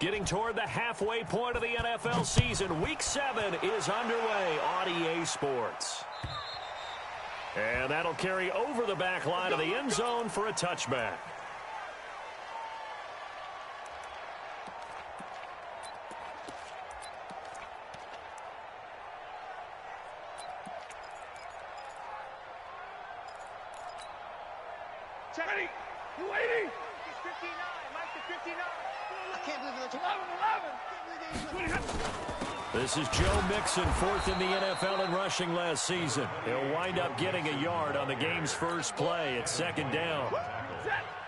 Getting toward the halfway point of the NFL season. Week 7 is underway on EA Sports. And that'll carry over the back line of the end zone for a touchback. Ready? You waiting? 59. Mike to 59. I can't believe it's 11. This is Joe Mixon, fourth in the NFL in rushing last season. He'll wind up getting a yard on the game's first play at second down.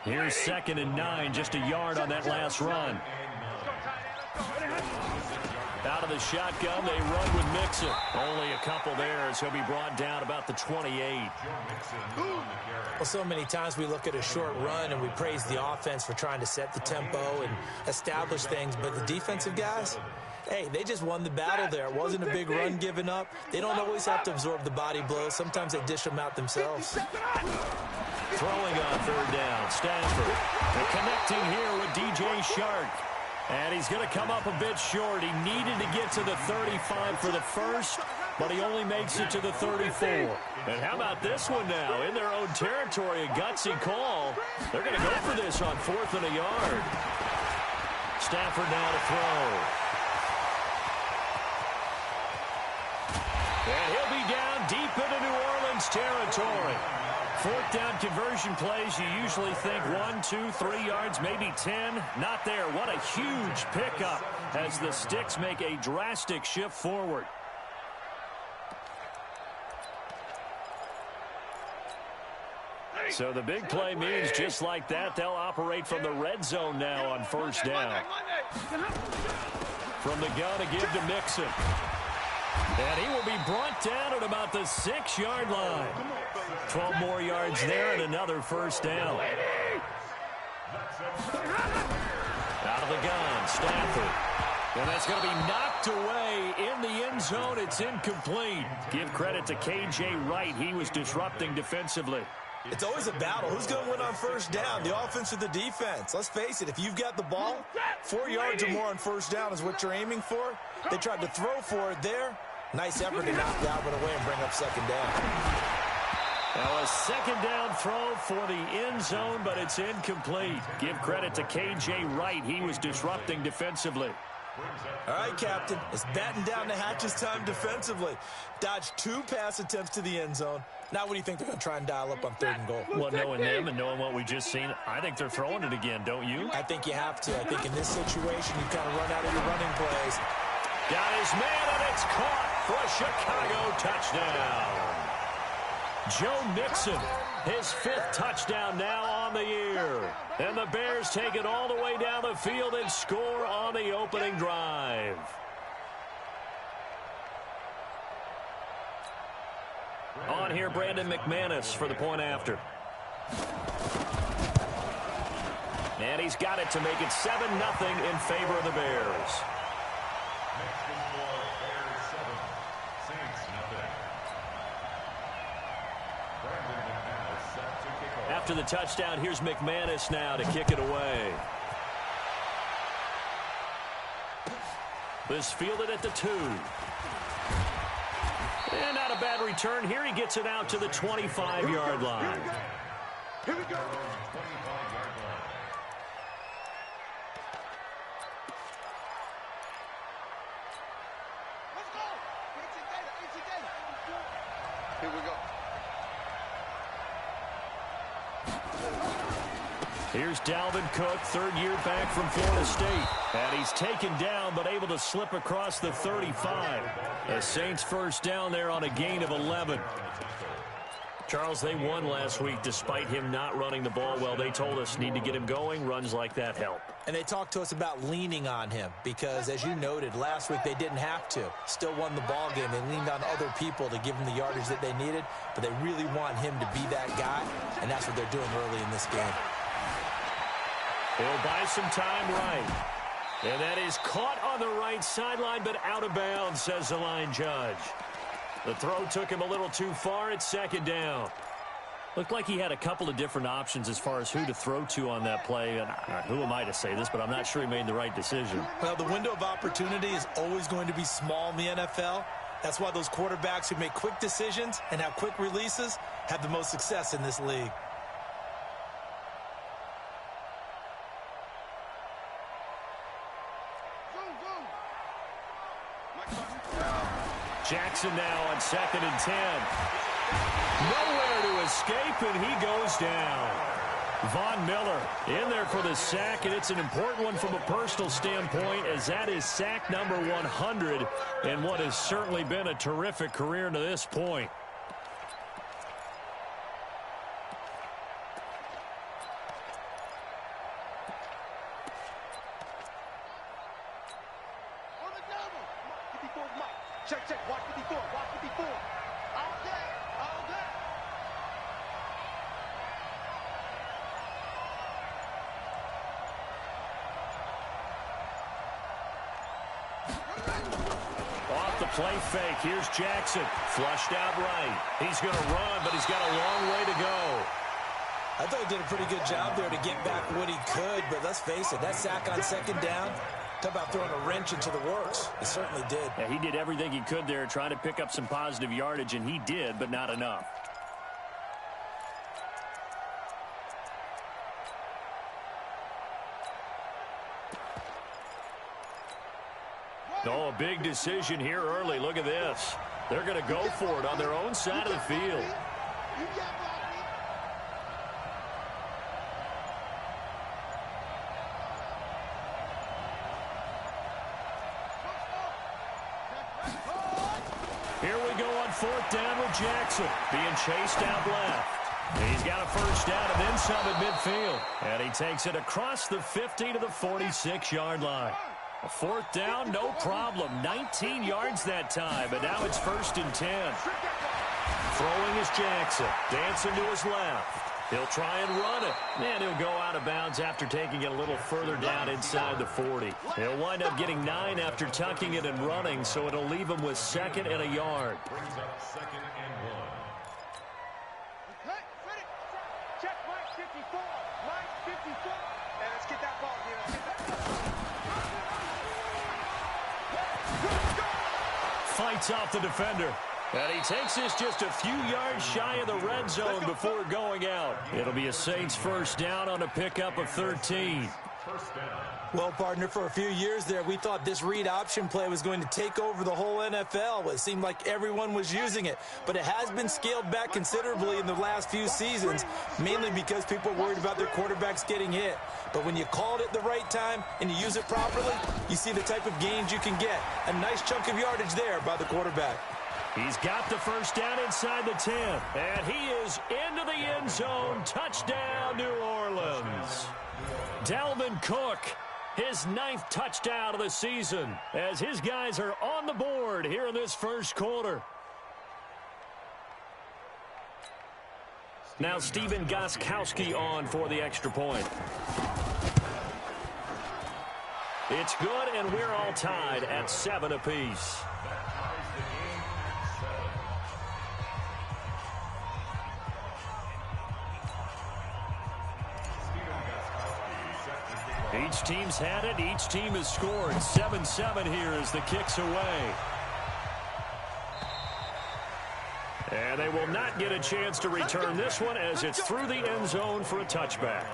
Here's 2nd and 9, just a yard on that last run. Out of the shotgun, they run with Mixon. Only a couple there as he'll be brought down about the 28. Well, so many times we look at a short run and we praise the offense for trying to set the tempo and establish things, but the defensive guys, hey, they just won the battle there. It wasn't a big run given up. They don't always have to absorb the body blows. Sometimes they dish them out themselves. Throwing on third down, Stafford. They're connecting here with DJ Shark. And he's going to come up a bit short. He needed to get to the 35 for the first, but he only makes it to the 34. And how about this one now? In their own territory, a gutsy call. They're going to go for this on 4th and a yard. Stafford now to throw. And he'll be down deep into New Orleans territory. 4th down conversion plays, you usually think 1, 2, 3 yards, maybe 10. Not there. What a huge pickup as the Sticks make a drastic shift forward. So the big play means just like that, they'll operate from the red zone now on 1st down. From the gun to give to Mixon. And he will be brought down at about the 6-yard line. 12 more yards there and another 1st down. Out of the gun, Stafford. And that's going to be knocked away in the end zone. It's incomplete. Give credit to K.J. Wright. He was disrupting defensively. It's always a battle. Who's going to win on 1st down, the offense or the defense? Let's face it, if you've got the ball, 4 yards or more on 1st down is what you're aiming for. They tried to throw for it there. Nice effort to knock that one away and bring up 2nd down. Now a 2nd down throw for the end zone, but it's incomplete. Give credit to K.J. Wright. He was disrupting defensively. All right, Captain. It's batten down the hatches time defensively. Dodged 2 pass attempts to the end zone. Now what do you think they're going to try and dial up on 3rd and goal? Well, knowing them and knowing what we just seen, I think they're throwing it again, don't you? I think you have to. I think in this situation, you kind of run out of your running plays. Got his man, and it's caught for a Chicago touchdown. Joe Mixon, his 5th touchdown now on the year. And the Bears take it all the way down the field and score on the opening drive. On here, Brandon McManus for the point after. And he's got it to make it 7-0 in favor of the Bears. After the touchdown, here's McManus now to kick it away. This fielded at the 2. And not a bad return here. He gets it out to the 25-yard line. Here we go. Let's go. Here we go. Here's Dalvin Cook, 3rd year back from Florida State. And he's taken down but able to slip across the 35. The Saints 1st down there on a gain of 11. Charles, they won last week despite him not running the ball well. They told us need to get him going. Runs like that help. And they talked to us about leaning on him because, as you noted, last week they didn't have to. Still won the ball game. They leaned on other people to give them the yardage that they needed, but they really want him to be that guy, and that's what they're doing early in this game. He'll buy some time right. And that is caught on the right sideline, but out of bounds, says the line judge. The throw took him a little too far. It's 2nd down. Looked like he had a couple of different options as far as who to throw to on that play. And who am I to say this, but I'm not sure he made the right decision. Well, the window of opportunity is always going to be small in the NFL. That's why those quarterbacks who make quick decisions and have quick releases have the most success in this league. Jackson now on 2nd and 10. Nowhere to escape, and he goes down. Von Miller in there for the sack, and it's an important one from a personal standpoint, as that is sack number 100 in what has certainly been a terrific career to this point. Check, watch 54, watch 54. All day, all day. Off the play fake, here's Jackson. Flushed out right. He's going to run, but he's got a long way to go. I thought he did a pretty good job there to get back what he could, but let's face it, that sack on 2nd down, talk about throwing a wrench into the works. He certainly did. Yeah, he did everything he could there, trying to pick up some positive yardage, and he did, but not enough. Oh, a big decision here early. Look at this. They're going to go for it on their own side of the field. Here we go on 4th down with Jackson being chased out left. And he's got a first down and then some at midfield. And he takes it across the 50 to the 46-yard line. A 4th down, no problem. 19 yards that time, but now it's 1st and 10. Throwing is Jackson. Dancing to his left. He'll try and run it. And he'll go out of bounds after taking it a little further down inside the 40. He'll wind up getting 9 after tucking it and running, so it'll leave him with 2nd and a yard. Brings up 2nd and 1. Check Mike 54. Mike 54. And let's get that ball here. Fights off the defender. And he takes this just a few yards shy of the red zone before going out. It'll be a Saints first down on a pickup of 13. Well, partner, for a few years there, we thought this read option play was going to take over the whole NFL. It seemed like everyone was using it, but it has been scaled back considerably in the last few seasons, mainly because people are worried about their quarterbacks getting hit. But when you call it at the right time and you use it properly, you see the type of gains you can get. A nice chunk of yardage there by the quarterback. He's got the first down inside the 10, and he is into the end zone. Touchdown, New Orleans. Dalvin Cook, his 9th touchdown of the season, as his guys are on the board here in this first quarter. Now Stephen Gostkowski on for the extra point. It's good, and we're all tied at 7 apiece. Each team's had it. Each team has scored. 7-7 here as the kick's away. And they will not get a chance to return this one as it's through the end zone for a touchback.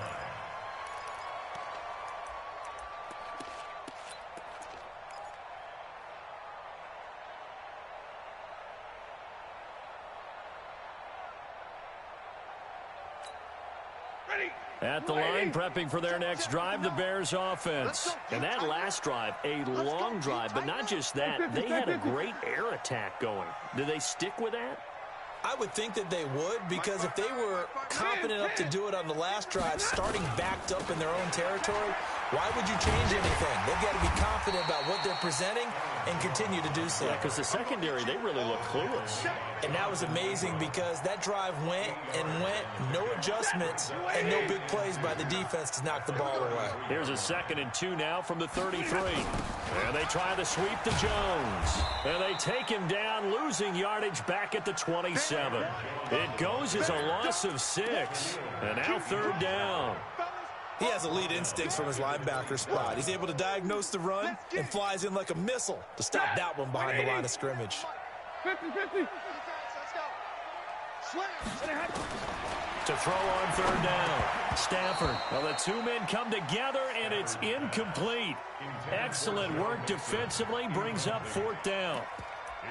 At the line, prepping for their next drive, the Bears offense. And that last drive, a long drive, but not just that. They had a great air attack going. Do they stick with that? I would think that they would, because if they were confident enough to do it on the last drive, starting backed up in their own territory, why would you change anything? They've got to be confident about what they're presenting and continue to do so. Yeah, because the secondary, they really look clueless. And that was amazing because that drive went and went, no adjustments, and no big plays by the defense to knock the ball away. Here's a 2nd and 2 now from the 33. And they try the sweep to Jones. And they take him down, losing yardage back at the 27. It goes as a loss of 6. And now 3rd down. He has elite instincts from his linebacker spot. He's able to diagnose the run and flies in like a missile to stop that one behind the line of scrimmage. 50-50. To throw on 3rd down. Stafford. Well, the 2 men come together, and it's incomplete. Excellent work defensively. Brings up 4th down.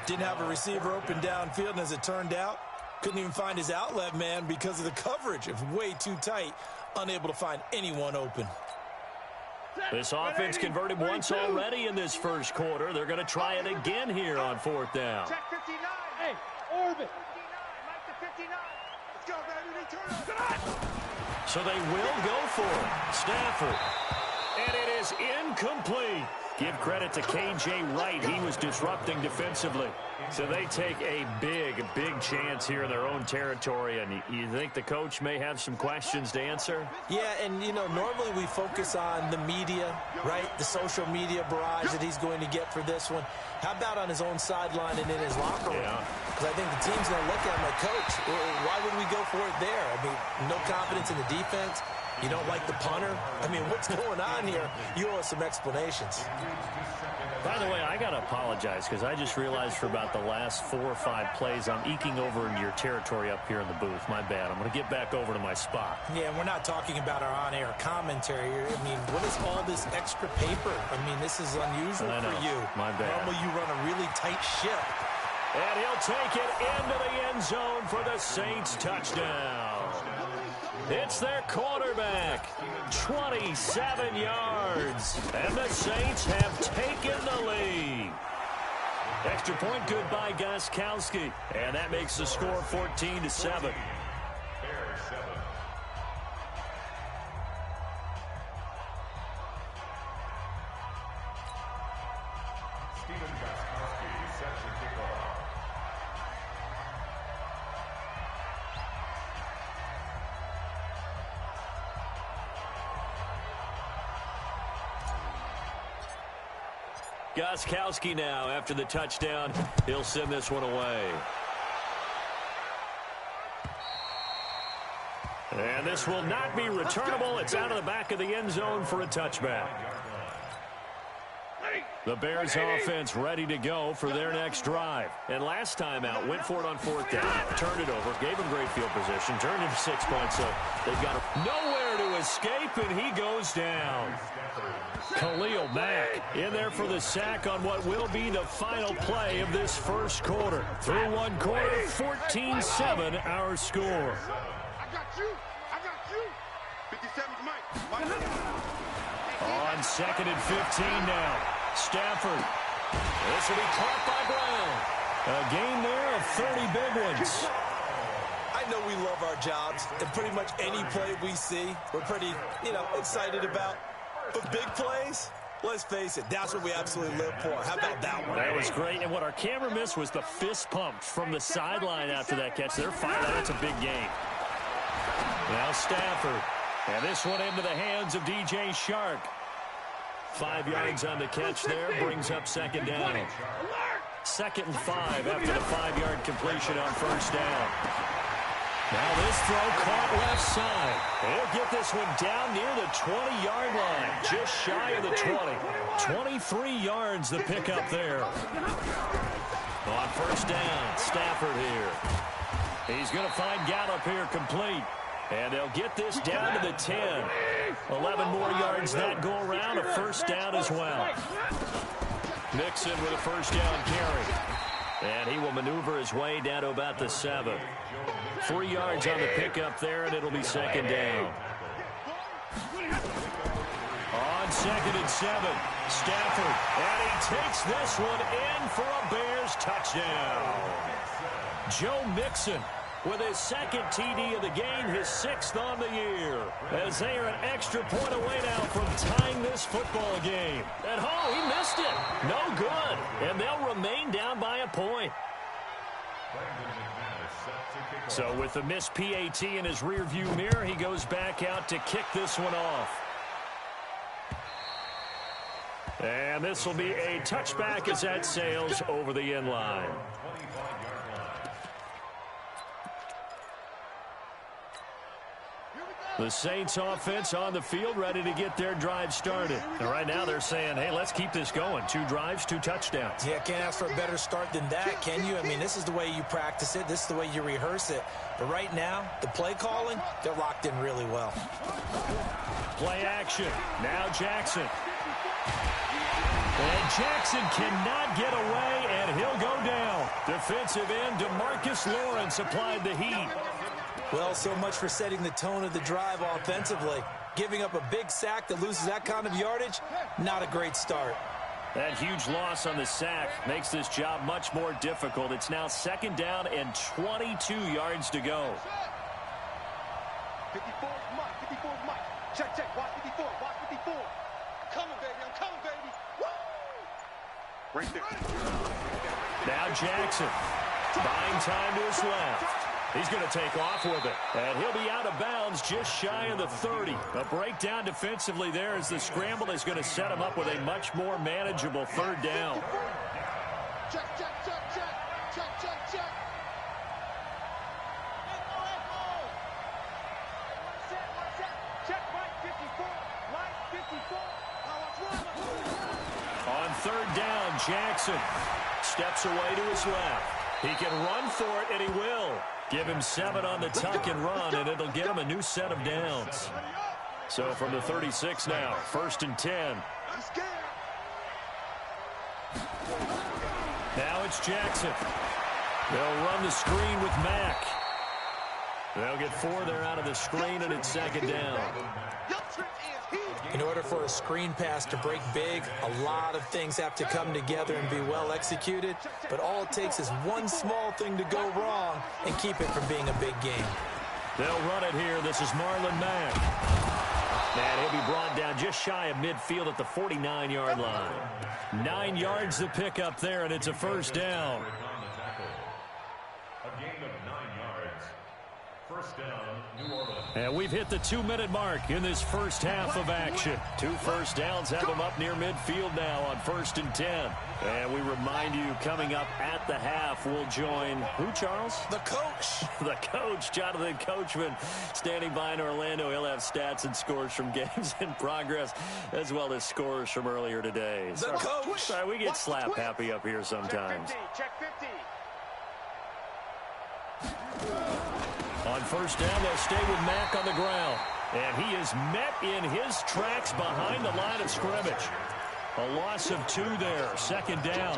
Didn't have a receiver open downfield, and as it turned out, couldn't even find his outlet man because of the coverage. It was way too tight. Unable to find anyone open. This offense converted once already in this first quarter. They're going to try it again here on 4th down. Check 59. Hey, orbit. 59. Mike to 59. Let's go, baby. They turn up. So they will go for it. Stafford. And it is incomplete. Give credit to K.J. Wright. He was disrupting defensively. So they take a big chance here in their own territory. And you think the coach may have some questions to answer? Yeah, and, you know, normally we focus on the media, right? The social media barrage that he's going to get for this one. How about on his own sideline and in his locker room? Because I think the team's going to look at him like, Coach, why would we go for it there? I mean, no confidence in the defense. You don't like the punter? I mean, what's going on here? You owe us some explanations. By the way, I got to apologize because I just realized for about the last 4 or 5 plays, I'm eking over into your territory up here in the booth. My bad. I'm going to get back over to my spot. Yeah, and we're not talking about our on-air commentary. I mean, what is all this extra paper? I mean, this is unusual for you. My bad. Normally you run a really tight ship. And he'll take it into the end zone for the Saints touchdown. It's their quarterback, 27 yards, and the Saints have taken the lead. Extra point good by Gostkowski, and that makes the score 14-7. Gostkowski now after the touchdown. He'll send this one away. And this will not be returnable. It's out of the back of the end zone for a touchback. The Bears offense ready to go for their next drive. And last time out, went for it on 4th down, turned it over, gave him great field position, turned into 6 points. So they've got nowhere to escape, and he goes down. Khalil Mack in there for the sack on what will be the final play of this first quarter. Through one quarter, 14-7 our score. I got you. 57's Mike. On 2nd and 15 now. Stafford. This will be caught by Brown. A gain there of 30 big ones. I know we love our jobs, and pretty much any play we see, we're pretty, excited about. But big plays, let's face it, that's what we absolutely live for. How about that one? That was great, and what our camera missed was the fist pump from the sideline after that catch. They're fired. That's a big game. Now Stafford, and this one into the hands of DJ Shark. 5 yards on the catch there, brings up 2nd down. 2nd and 5 after the 5-yard completion on 1st down. Now this throw caught left side. He'll get this one down near the 20-yard line, just shy of the 20. 23 yards the pickup there. On 1st down, Stafford here. He's going to find Gallup here complete. And they'll get this down to the 10. 11 more yards that go around, a 1st down as well. Mixon with a 1st down carry. And he will maneuver his way down to about the 7. 3 yards on the pickup there, and it'll be 2nd down. On 2nd and 7, Stafford. And he takes this one in for a Bears touchdown. Joe Mixon with his second TD of the game, his 6th on the year. As they are an extra point away now from tying this football game. And he missed it. No good. And they'll remain down by a point. So with the missed PAT in his rearview mirror, he goes back out to kick this one off. And this will be a touchback as that sails over the end line. The Saints offense on the field, ready to get their drive started. And right now they're saying, hey, let's keep this going. 2 drives, 2 touchdowns. Yeah, can't ask for a better start than that, can you? I mean, this is the way you practice it. This is the way you rehearse it. But right now, the play calling, they're locked in really well. Play action. Now Jackson. And Jackson cannot get away, and he'll go down. Defensive end DeMarcus Lawrence applied the heat. Well, so much for setting the tone of the drive offensively. Giving up a big sack that loses that kind of yardage, not a great start. That huge loss on the sack makes this job much more difficult. It's now 2nd down and 22 yards to go. 54 is Mike. 54 is Mike. Check, check. Watch 54. Watch 54. I'm coming, baby. I'm coming, baby. Woo! Right there. Now Jackson. Buying time to his left. He's going to take off with it. And he'll be out of bounds just shy of the 30. A breakdown defensively there as the scramble is going to set him up with a much more manageable 3rd down. Check, check, check, check. Check, check, check. Check right 54. Right 54. On 3rd down, Jackson steps away to his left. He can run for it, and he will. Give him 7 on the tuck and run, and it'll get him a new set of downs. So from the 36 now, 1st and 10. Now it's Jackson. They'll run the screen with Mack. They'll get 4 there out of the screen, and it's 2nd down. In order for a screen pass to break big, a lot of things have to come together and be well executed. But all it takes is one small thing to go wrong and keep it from being a big game. They'll run it here. This is Marlon Mack. And he'll be brought down just shy of midfield at the 49-yard line. 9 yards to pick up there, and it's a 1st down. A gain of 9 yards. 1st down, New Orleans. And we've hit the 2-minute mark in this first half of action. 2 first downs have them up near midfield now on 1st and 10. And we remind you, coming up at the half, we'll join who, Charles? The coach. The coach, Jonathan Coachman, standing by in Orlando. He'll have stats and scores from games in progress, as well as scores from earlier today. The coach. Sorry, we get slap happy up here sometimes. Check 50. On 1st down, they'll stay with Mack on the ground. And he is met in his tracks behind the line of scrimmage. A loss of 2 there, 2nd down.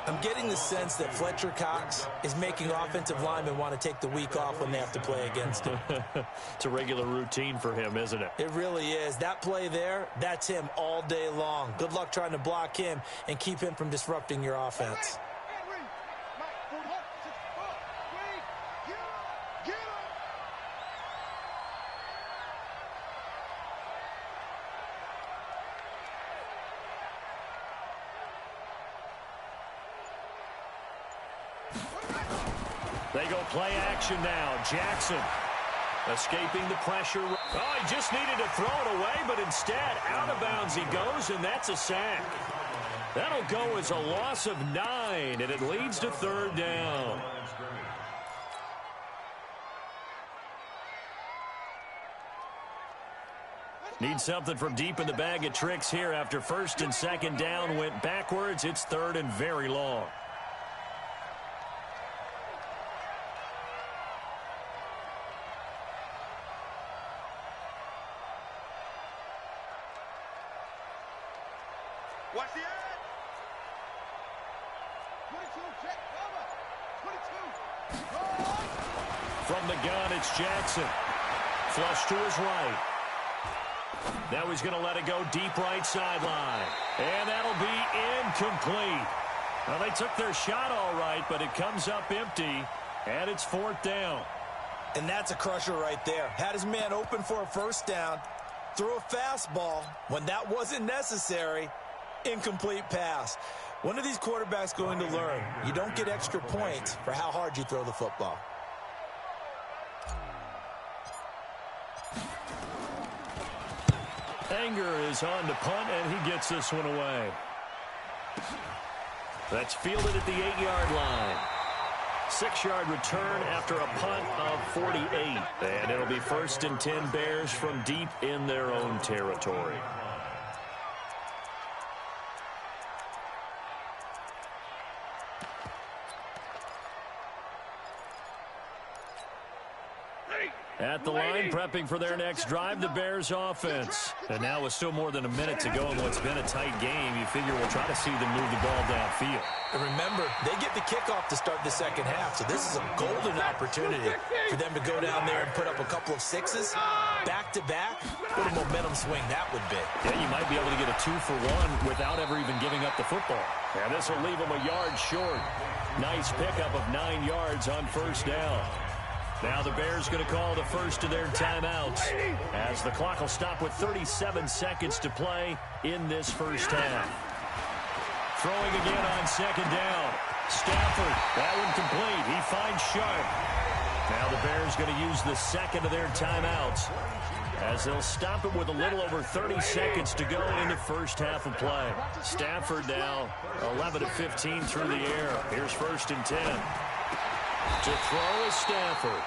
I'm getting the sense that Fletcher Cox is making offensive linemen want to take the week off when they have to play against him. It's a regular routine for him, isn't it? It really is. That play there, that's him all day long. Good luck trying to block him and keep him from disrupting your offense. They go play action now. Jackson escaping the pressure. Oh, he just needed to throw it away, but instead, out of bounds he goes, and that's a sack. That'll go as a loss of 9, and it leads to 3rd down. Need something from deep in the bag of tricks here after 1st and 2nd down went backwards. It's 3rd and very long. Watch the end. 22, check, cover. 22. From the gun, it's Jackson. Flush to his right. Now he's going to let it go deep right sideline. And that'll be incomplete. Well, they took their shot all right, but it comes up empty, and it's 4th down. And that's a crusher right there. Had his man open for a first down, threw a fastball when that wasn't necessary, incomplete pass. When are these quarterbacks going to learn? You don't get extra points for how hard you throw the football. Anger is on to punt, and he gets this one away. That's fielded at the 8-yard line. 6-yard return after a punt of 48. And it'll be 1st and 10 Bears from deep in their own territory. At the line, prepping for their next drive, the Bears offense. And now with still more than a minute to go in what's been a tight game, you figure we'll try to see them move the ball downfield. And remember, they get the kickoff to start the second half, so this is a golden opportunity for them to go down there and put up a couple of sixes back-to-back. What a momentum swing that would be. Yeah, you might be able to get a 2-for-1 without ever even giving up the football. And this will leave them a yard short. Nice pickup of 9 yards on first down. Now the Bears going to call the first of their timeouts as the clock will stop with 37 seconds to play in this first half. Throwing again on second down. Stafford, that one complete. He finds Sharp. Now the Bears going to use the second of their timeouts as they'll stop it with a little over 30 seconds to go in the first half of play. Stafford now 11 of 15 through the air. Here's 1st and 10. To throw is Stafford.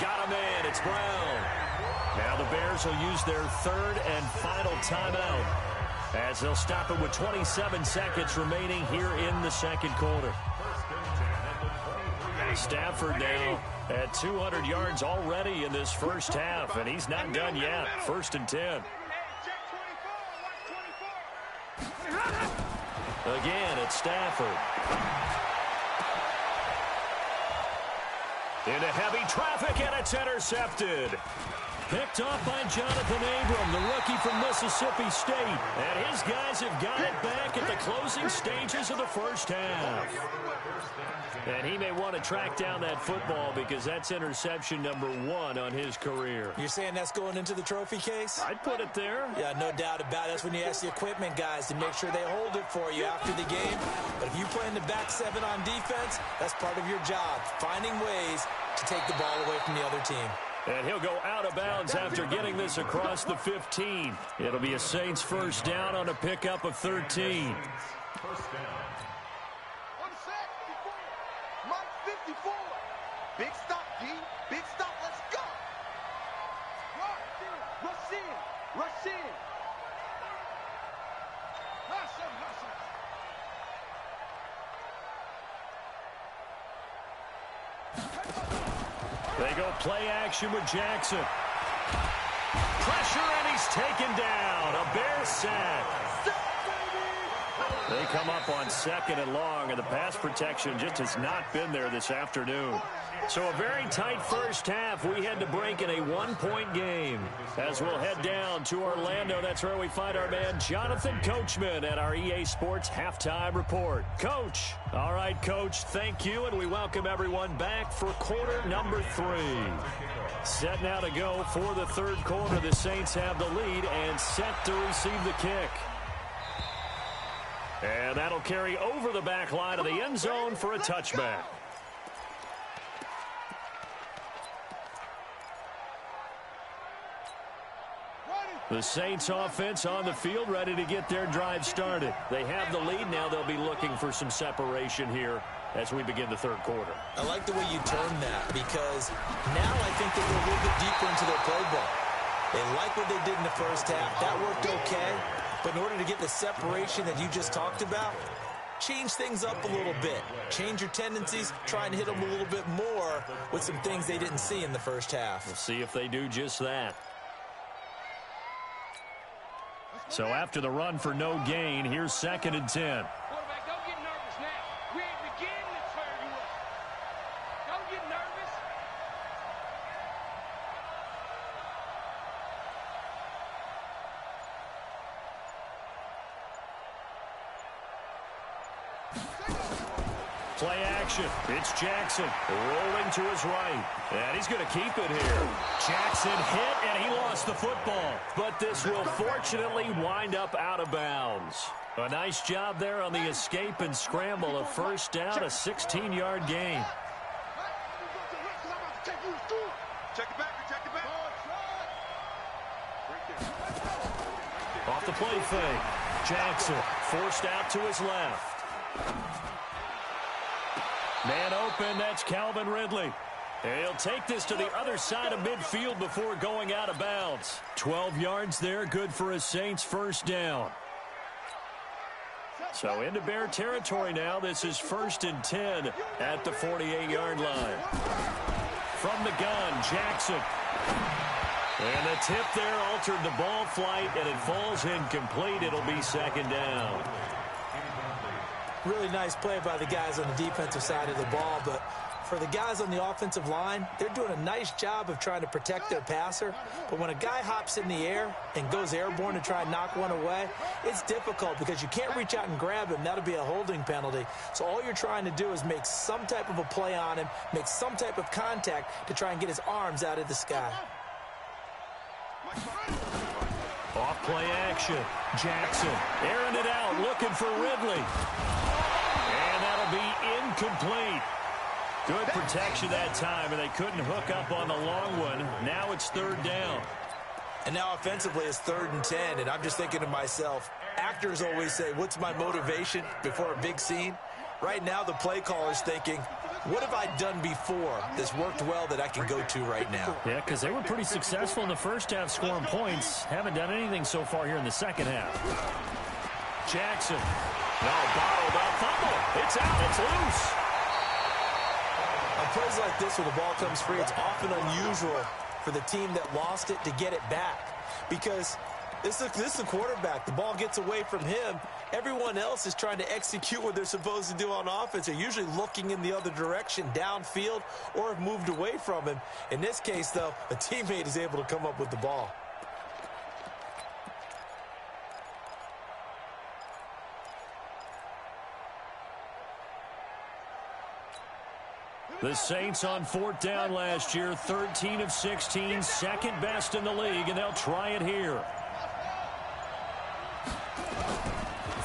Got a man. It's Brown. Now the Bears will use their 3rd and final timeout as they'll stop it with 27 seconds remaining here in the second quarter. Stafford now at 200 yards already in this first half, and he's not done yet. 1st and 10. Again, it's Stafford. Into heavy traffic, and it's intercepted. Picked off by Jonathan Abram, the rookie from Mississippi State. And his guys have got it back at the closing stages of the first half. And he may want to track down that football because that's interception number 1 on his career. You're saying that's going into the trophy case? I'd put it there. Yeah, no doubt about it. That's when you ask the equipment guys to make sure they hold it for you after the game. But if you play in the back 7 on defense, that's part of your job, finding ways to take the ball away from the other team. And he'll go out of bounds after getting this across the 15. It'll be a Saints first down on a pickup of 13. First down. 1 sec. Mike 54. Big stop, D. Big stop. Let's go. Rush in. Rush in. Rush in. They go play action with Jackson. Pressure, and he's taken down. A Bears sack. They come up on 2nd and long, and the pass protection just has not been there this afternoon. So a very tight first half. We head to break in a 1-point game. As we'll head down to Orlando, that's where we find our man Jonathan Coachman at our EA Sports Halftime Report. Coach. All right, Coach, thank you, and we welcome everyone back for quarter number 3. Set now to go for the third quarter. The Saints have the lead and set to receive the kick. And that'll carry over the back line of the end zone for a touchback. The Saints offense on the field, ready to get their drive started. They have the lead. Now they'll be looking for some separation here as we begin the third quarter. I like the way you term that because now I think they go a little bit deeper into their playbook. They like what they did in the first half. That worked okay. But in order to get the separation that you just talked about, change things up a little bit. Change your tendencies, try and hit them a little bit more with some things they didn't see in the first half. We'll see if they do just that. So after the run for no gain, here's 2nd and 10. Quarterback, don't get nervous now. We ain't beginning to turn you up. Don't get nervous. Play action. It's Jackson rolling to his right. And he's going to keep it here. Jackson hit, and he lost the football. But this will fortunately wind up out of bounds. A nice job there on the escape and scramble. A first down, a 16-yard gain. Check it back. Check it back. Off the play fake. Jackson forced out to his left. Man open, that's Calvin Ridley. He'll take this to the other side of midfield before going out of bounds. 12 yards there, good for a Saints first down. So into Bear territory now. This is 1st and 10 at the 48-yard line. From the gun, Jackson. And the tip there altered the ball flight, and it falls incomplete. It'll be 2nd down. Really nice play by the guys on the defensive side of the ball, but for the guys on the offensive line, they're doing a nice job of trying to protect their passer. But when a guy hops in the air and goes airborne to try and knock one away, it's difficult because you can't reach out and grab him. That'll be a holding penalty. So all you're trying to do is make some type of a play on him, make some type of contact to try and get his arms out of the sky. Off play action. Jackson airing it out, looking for Ridley. And that'll be incomplete. Good protection that time, and they couldn't hook up on the long one. Now it's 3rd down. And now offensively it's 3rd and 10, and I'm just thinking to myself, actors always say, what's my motivation before a big scene? Right now the play caller's thinking, what have I done before that's worked well that I can go to right now? Yeah, because they were pretty successful in the first half scoring points. Haven't done anything so far here in the second half. Jackson. No, bottled up. Fumble. It's out. It's loose. On plays like this where the ball comes free, it's often unusual for the team that lost it to get it back. Because this is the quarterback. The ball gets away from him. Everyone else is trying to execute what they're supposed to do on offense. They're usually looking in the other direction, downfield, or have moved away from him. In this case, though, a teammate is able to come up with the ball. The Saints on 4th down last year, 13 of 16, second best in the league, and they'll try it here.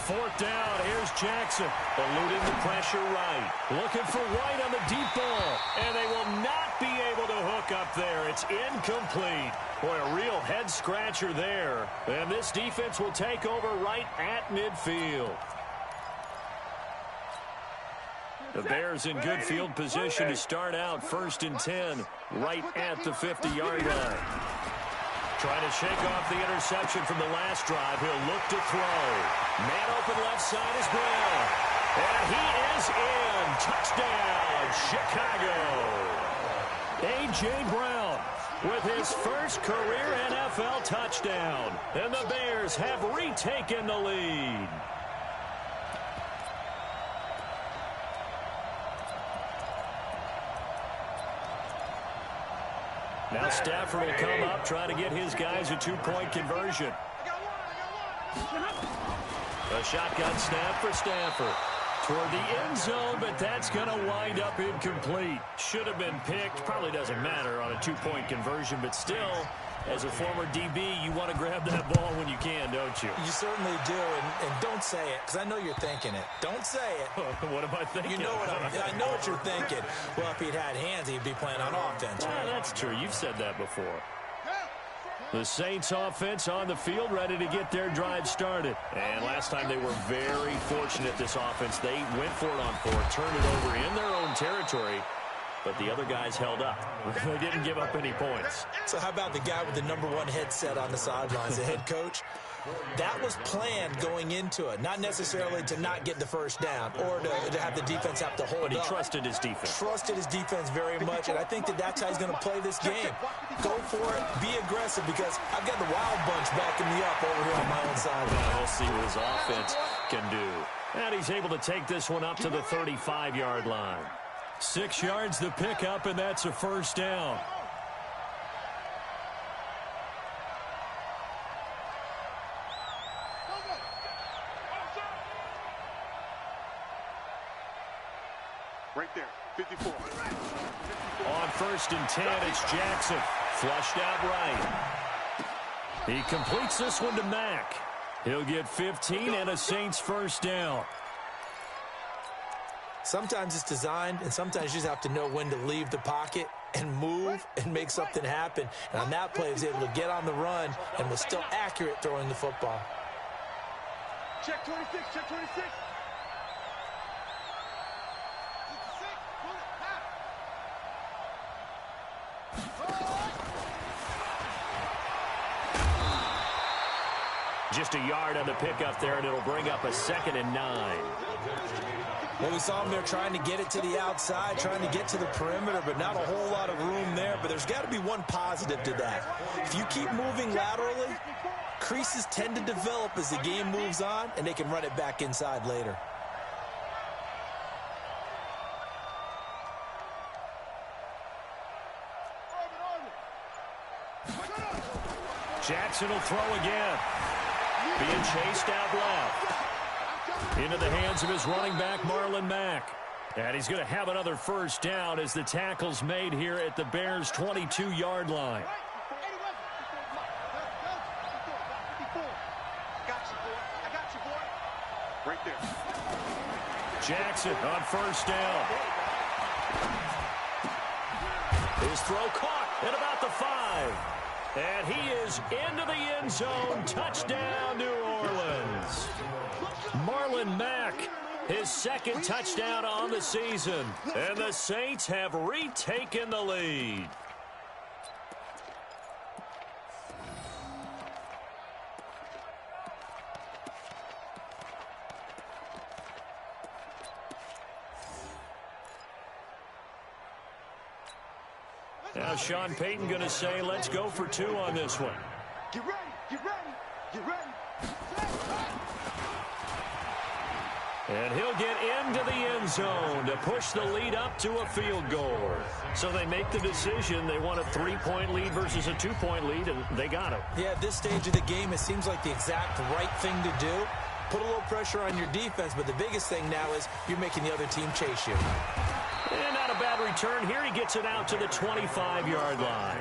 4th down, here's Jackson, eluding the pressure right. Looking for White on the deep ball, and they will not be able to hook up there. It's incomplete. Boy, a real head-scratcher there. And this defense will take over right at midfield. The Bears in good field position to start out 1st and 10, right at the 50-yard line. Trying to shake off the interception from the last drive. He'll look to throw. Man open left side is Brown. And he is in. Touchdown, Chicago. A.J. Brown with his first career NFL touchdown. And the Bears have retaken the lead. Now Stafford will come up, try to get his guys a 2-point conversion. A shotgun snap for Stafford. Toward the end zone, but that's going to wind up incomplete. Should have been picked. Probably doesn't matter on a 2-point conversion, but still, as a former DB, you want to grab that ball when you can, don't you? You certainly do, and don't say it, because I know you're thinking it. Don't say it. What am I thinking? You know what I know what you're thinking. Well, if he'd had hands, he'd be playing on offense. Well, that's true. You've said that before. The Saints offense on the field, ready to get their drive started. And last time they were very fortunate, this offense. They went for it on 4th, turned it over in their own territory, but the other guys held up. They didn't give up any points. So how about the guy with the #1 headset on the sidelines, the head coach? That was planned going into it, not necessarily to not get the first down or to have the defense have to hold up. But he trusted his defense. Trusted his defense very much, and I think that's how he's going to play this game. Go for it, be aggressive, because I've got the wild bunch backing me up over here on my own side. Well, we'll see what his offense can do. And he's able to take this one up to the 35-yard line. 6 yards the pickup, and that's a first down. 54. On 1st and 10, it's Jackson. Flushed out right. He completes this one to Mack. He'll get 15 and a Saints first down. Sometimes it's designed, and sometimes you just have to know when to leave the pocket and move and make something happen. And on that play, he was able to get on the run and was still accurate throwing the football. Check 26, check 26. Just a yard on the pickup there, and it'll bring up a 2nd and 9. Well, we saw him there trying to get it to the outside, trying to get to the perimeter, but not a whole lot of room there. But there's got to be one positive to that. If you keep moving laterally, creases tend to develop as the game moves on, and they can run it back inside later. Jackson will throw again. Being chased out left. Into the hands of his running back, Marlon Mack. And he's going to have another first down as the tackle's made here at the Bears' 22-yard line. Right there. Jackson on first down. His throw caught at about the 5. And he is into the end zone. Touchdown, New Orleans. Marlon Mack, his 2nd touchdown on the season. And the Saints have retaken the lead. Now Sean Payton going to say, let's go for 2 on this one. Get ready, get ready, get ready. And he'll get into the end zone to push the lead up to a field goal. So they make the decision. They want a 3-point lead versus a 2-point lead, and they got it. Yeah, at this stage of the game, it seems like the exact right thing to do. Put a little pressure on your defense, but the biggest thing now is you're making the other team chase you. And not a bad return here. He gets it out to the 25-yard line.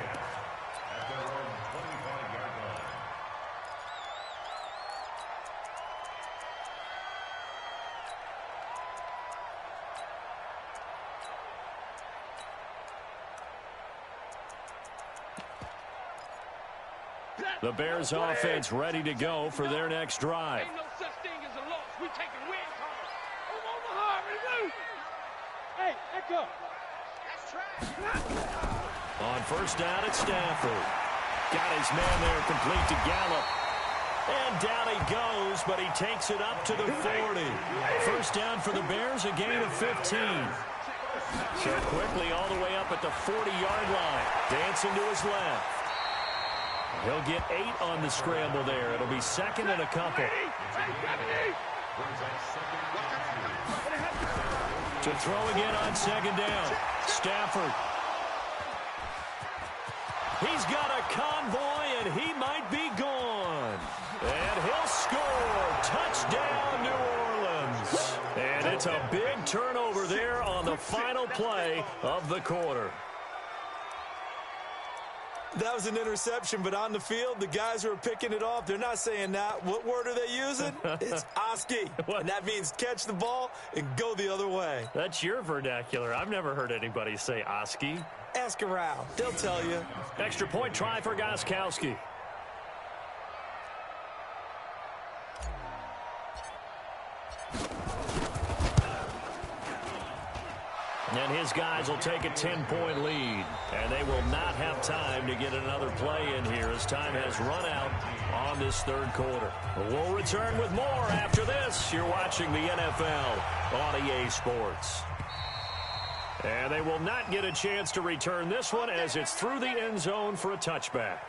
The Bears offense ready to go for their next drive. Ain't no such thing as a loss. We taking wins home. Come on, Mahar, ready? Hey, echo. That's trash. On first down at Stafford. Got his man there complete to Gallup. And down he goes, but he takes it up to the 40. First down for the Bears, a gain of 15. So quickly all the way up at the 40-yard line. Dancing to his left. He'll get 8 on the scramble there. It'll be 2nd and a couple. To throw again on 2nd down. Stafford. He's got a convoy, and he might be gone. And he'll score. Touchdown, New Orleans. And it's a big turnover there on the final play of the quarter. That was an interception, but on the field, the guys who are picking it off, they're not saying that. What word are they using? It's Oski. And that means catch the ball and go the other way. That's your vernacular. I've never heard anybody say Oski. Ask around. They'll tell you. Extra point try for Gostkowski. And his guys will take a 10-point lead. And they will not have time to get another play in here as time has run out on this third quarter. We'll return with more after this. You're watching the NFL on EA Sports. And they will not get a chance to return this one as it's through the end zone for a touchback.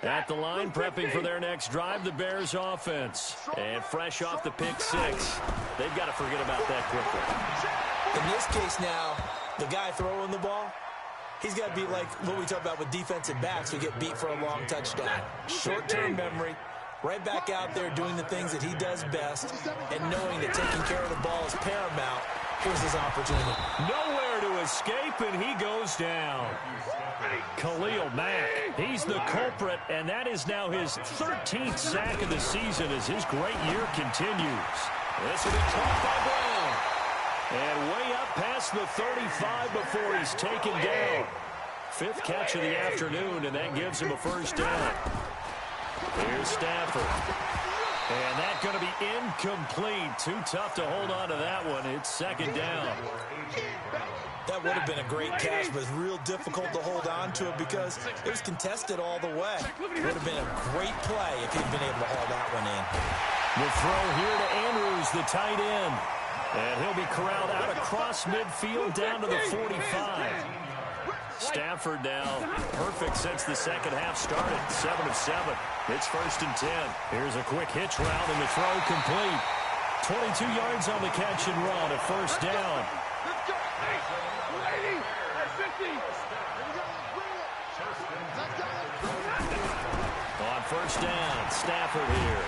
At the line, prepping for their next drive, the Bears offense. And fresh off the pick 6, they've got to forget about that quickly. In this case now, the guy throwing the ball, He's got to be like what we talk about with defensive backs who get beat for a long touchdown. Short-term memory, right back out there doing the things that he does best, and knowing that taking care of the ball is paramount. Here's his opportunity. Nowhere to escape, and he goes down. Khalil Mack, he's the culprit, and that is now his 13th sack of the season as his great year continues. This will be caught by Brown. And way up past the 35 before he's taken down. 5th catch of the afternoon, and that gives him a first down. Here's Stafford. And that's going to be incomplete. Too tough to hold on to that one. It's 2nd down. That would have been a great catch, but it's real difficult to hold on to it because it was contested all the way. It would have been a great play if he'd been able to haul that one in. The throw here to Andrews, the tight end. And he'll be corralled out across midfield down to the 45. Stafford now perfect since the second half started. 7 of 7. It's 1st and 10. Here's a quick hitch route and the throw complete. 22 yards on the catch and run, a first down. On first down, Stafford here.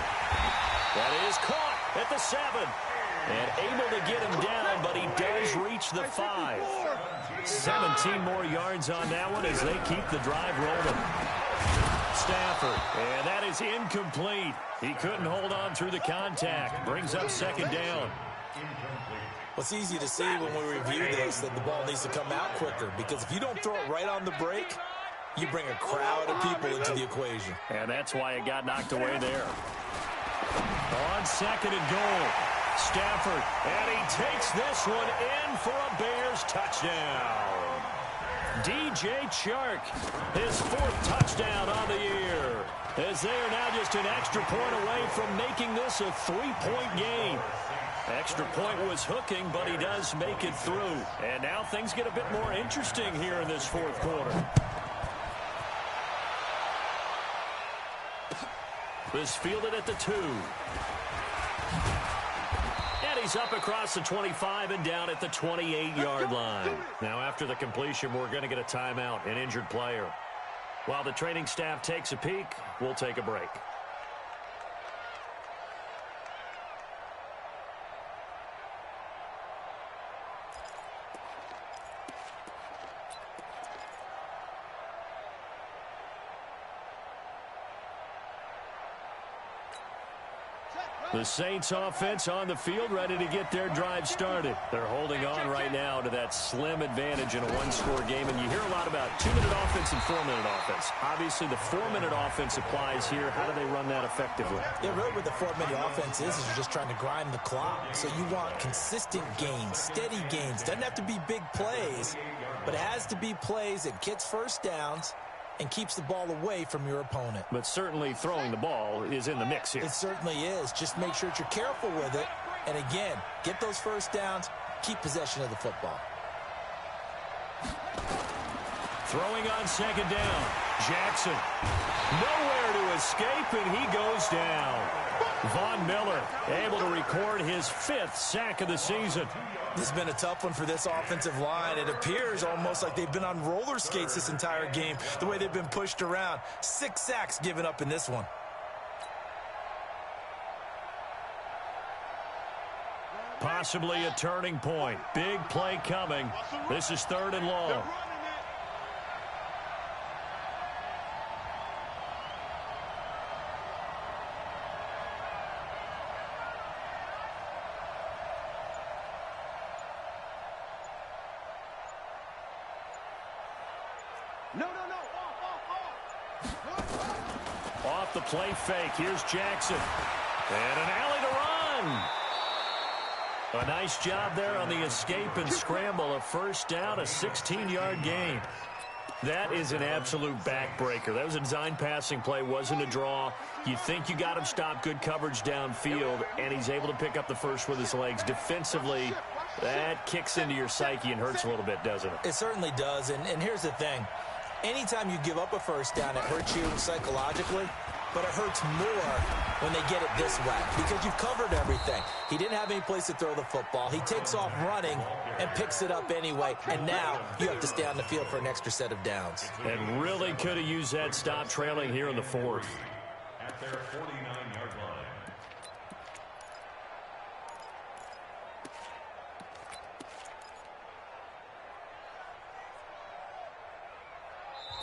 That is caught at the 7. And able to get him down, but he does reach the 5. 17 more yards on that one as they keep the drive rolling. Stafford, and that is incomplete. He couldn't hold on through the contact. Brings up 2nd down. Well, it's easy to see when we review this that the ball needs to come out quicker because if you don't throw it right on the break, you bring a crowd of people into the equation. And that's why it got knocked away there. On 2nd and goal. Stafford, and he takes this one in for a Bears touchdown. DJ Chark, his 4th touchdown on the year, as they are now just an extra point away from making this a 3-point game. Extra point was hooking, but he does make it through. And now things get a bit more interesting here in this 4th quarter. This fielded at the 2. He's up across the 25 and down at the 28-yard line. Now, after the completion, we're going to get a timeout, an injured player. While the training staff takes a peek, we'll take a break. The Saints offense on the field, ready to get their drive started. They're holding on right now to that slim advantage in a one-score game, and you hear a lot about 2-minute offense and 4-minute offense. Obviously, the 4-minute offense applies here. How do they run that effectively? Yeah, really what the 4-minute offense is you're just trying to grind the clock. So you want consistent gains, steady gains. Doesn't have to be big plays, but it has to be plays that gets first downs and keeps the ball away from your opponent. But certainly throwing the ball is in the mix here. It certainly is. Just make sure that you're careful with it. And again, get those first downs, keep possession of the football. Throwing on 2nd down. Jackson. Nowhere to escape, and he goes down. Von Miller able to record his 5th sack of the season. This has been a tough one for this offensive line. It appears almost like they've been on roller skates this entire game, the way they've been pushed around. 6 sacks given up in this one. Possibly a turning point. Big play coming. This is 3rd and long. Off the play fake. Here's Jackson. And an alley to run. A nice job there on the escape and scramble. A first down, a 16-yard gain. That is an absolute backbreaker. That was a design passing play, wasn't a draw. You think you got him stopped, good coverage downfield, and he's able to pick up the first with his legs. Defensively, that kicks into your psyche and hurts a little bit, doesn't it? It certainly does, and here's the thing. Anytime you give up a first down, it hurts you psychologically. but it hurts more when they get it this way because you've covered everything. He didn't have any place to throw the football. He takes off running and picks it up anyway, and now you have to stay on the field for an extra set of downs. And really could have used that stop trailing here in the fourth. At their 49-yard line.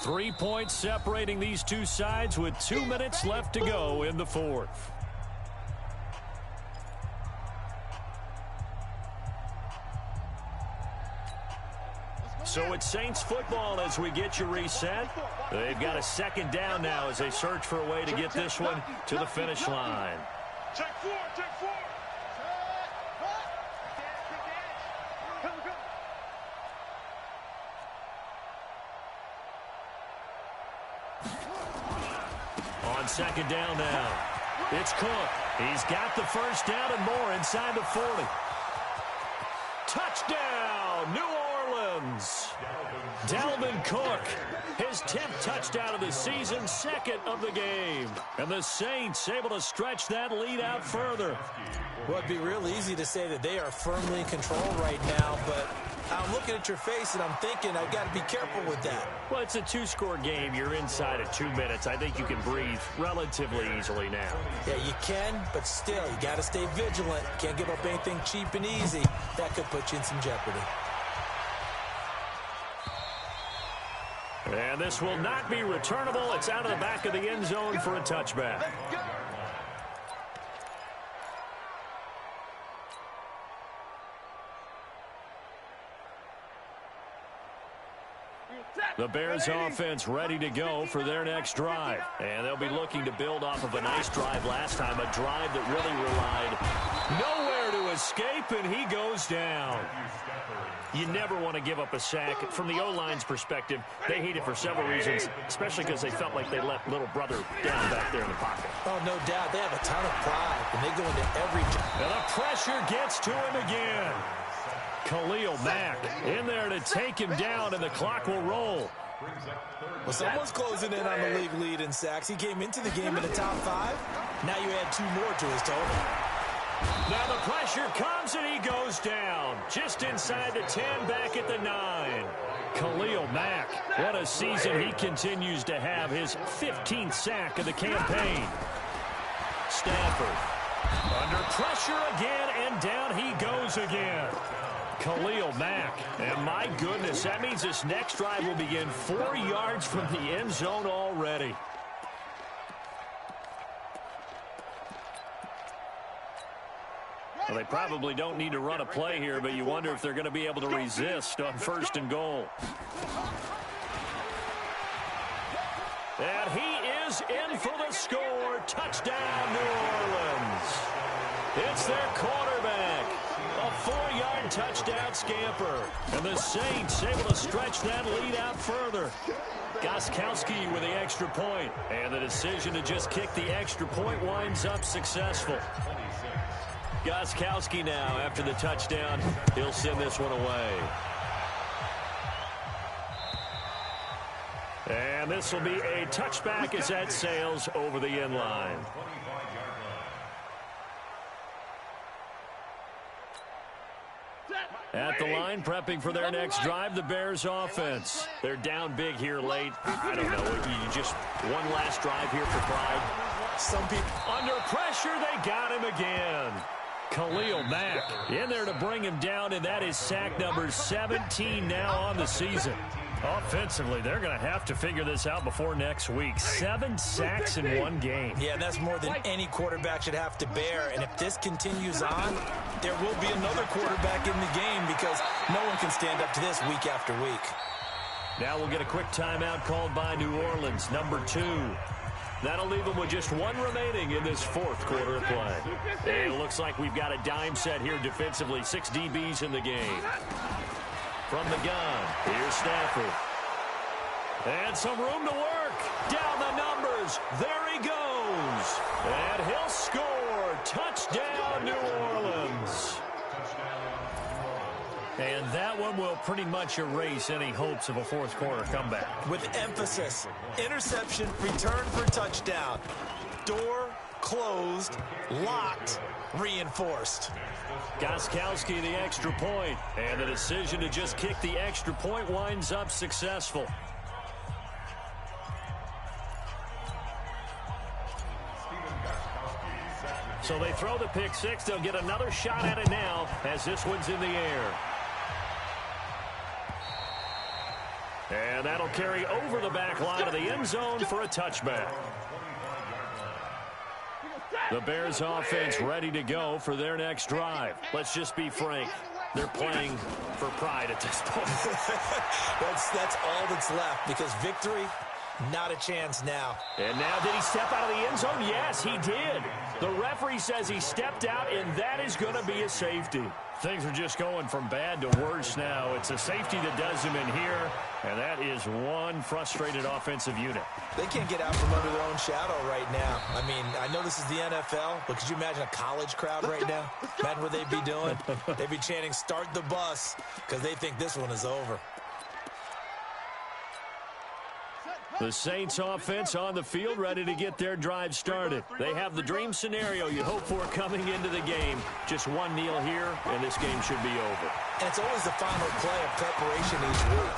3 points separating these two sides with 2 minutes left to go in the fourth. So it's Saints football as we get you reset. They've got a second down now as they search for a way to get this one to the finish line. Check four, check four. On second down now, it's Cook. He's got the first down and more inside the 40. Touchdown, New Orleans. Dalvin Cook, his 10th touchdown of the season, second of the game. And the Saints able to stretch that lead out further. Well, it'd be real easy to say that they are firmly in control right now, but I'm looking at your face and I'm thinking I've got to be careful with that. Well, it's a two-score game. You're inside of 2 minutes. I think you can breathe relatively easily now. Yeah, you can, but still, you got to stay vigilant. Can't give up anything cheap and easy. That could put you in some jeopardy. And this will not be returnable. It's out of the back of the end zone for a touchback. The Bears offense ready to go for their next drive. And they'll be looking to build off of a nice drive last time, a drive that really relied nowhere to escape, and he goes down. You never want to give up a sack. From the O-line's perspective, they hate it for several reasons, especially because they felt like they let little brother down back there in the pocket. Oh, no doubt. They have a ton of pride, and they go into every... And the pressure gets to him again. Khalil Mack in there to take him down, and the clock will roll. Well, someone's closing in on the league lead in sacks. He came into the game in the top 5. Now you add 2 more to his total. Now the pressure comes, and he goes down. Just inside the 10, back at the 9. Khalil Mack, what a season he continues to have. His 15th sack of the campaign. Stafford under pressure again, and down he goes again. Khalil Mack, and my goodness, that means this next drive will begin 4 yards from the end zone already. Well, they probably don't need to run a play here, but you wonder if they're going to be able to resist on 1st and goal. And he is in for the score. Touchdown, New Orleans. It's their quarterback. A 4-yard touchdown scamper. And the Saints able to stretch that lead out further. Gostkowski with the extra point. And the decision to just kick the extra point winds up successful. Gostkowski now, after the touchdown, he'll send this one away. And this will be a touchback as that sails over the end line. At the line, prepping for their next drive, the Bears offense. They're down big here late. I don't know. You just one last drive here for pride. Some people under pressure. They got him again. Khalil Mack in there to bring him down, and that is sack number 17 now on the season. Offensively, they're going to have to figure this out before next week. 7 sacks in one game. Yeah, and that's more than any quarterback should have to bear. And if this continues on, there will be another quarterback in the game because no one can stand up to this week after week. Now we'll get a quick timeout called by New Orleans, number 2. That'll leave them with just 1 remaining in this 4th quarter of play. And it looks like we've got a dime set here defensively. 6 DBs in the game. From the gun, here's Stafford. And some room to work. Down the numbers. There he goes. And he'll score. Touchdown, New Orleans. And that one one will pretty much erase any hopes of a fourth quarter comeback. With emphasis, interception, return for touchdown. Door closed, locked, reinforced. Gostkowski the extra point, and the decision to just kick the extra point winds up successful. So they throw the pick six. They'll get another shot at it now as this one's in the air. And that'll carry over the back line of the end zone for a touchback. The Bears offense ready to go for their next drive. Let's just be frank. They're playing for pride at this point. That's all that's left, because victory, not a chance now. And now, did he step out of the end zone? Yes, he did. The referee says he stepped out, and that is going to be a safety. Things are just going from bad to worse now. It's a safety that does him in here, and that is one frustrated offensive unit. They can't get out from under their own shadow right now. I mean, I know this is the NFL, but could you imagine a college crowd right now? Imagine what they'd be doing. They'd be chanting, "Start the bus," because they think this one is over. The Saints offense on the field, ready to get their drive started. They have the dream scenario you hope for coming into the game. Just one kneel here, and this game should be over. And it's always the final play of preparation each week.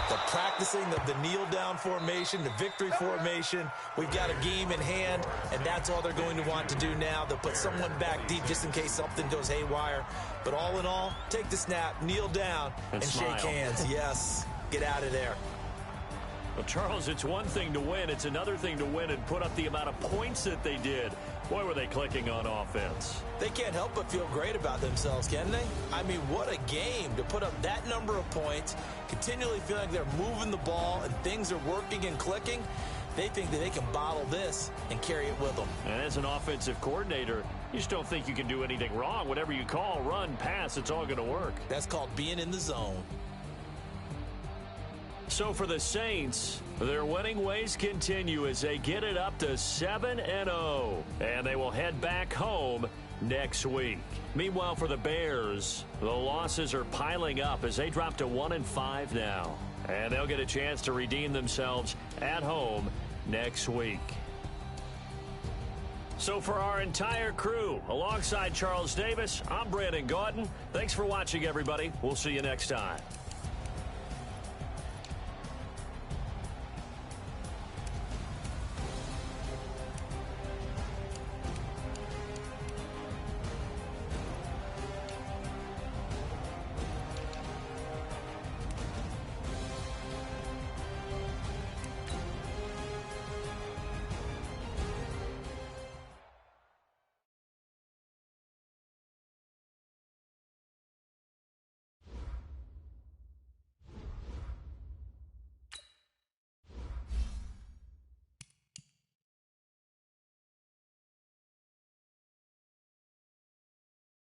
The practicing of the kneel-down formation, the victory formation. We've got a game in hand, and that's all they're going to want to do now. They'll put someone back deep just in case something goes haywire. But all in all, take the snap, kneel down, and shake hands. Yes, get out of there. Well, Charles, it's one thing to win. It's another thing to win and put up the amount of points that they did. Boy, were they clicking on offense. They can't help but feel great about themselves, can they? I mean, what a game to put up that number of points, continually feeling like they're moving the ball and things are working and clicking. They think that they can bottle this and carry it with them. And as an offensive coordinator, you just don't think you can do anything wrong. Whatever you call, run, pass, it's all going to work. That's called being in the zone. So for the Saints, their winning ways continue as they get it up to 7-0. And they will head back home next week. Meanwhile, for the Bears, the losses are piling up as they drop to 1-5 now. And they'll get a chance to redeem themselves at home next week. So for our entire crew, alongside Charles Davis, I'm Brandon Gautin. Thanks for watching, everybody. We'll see you next time.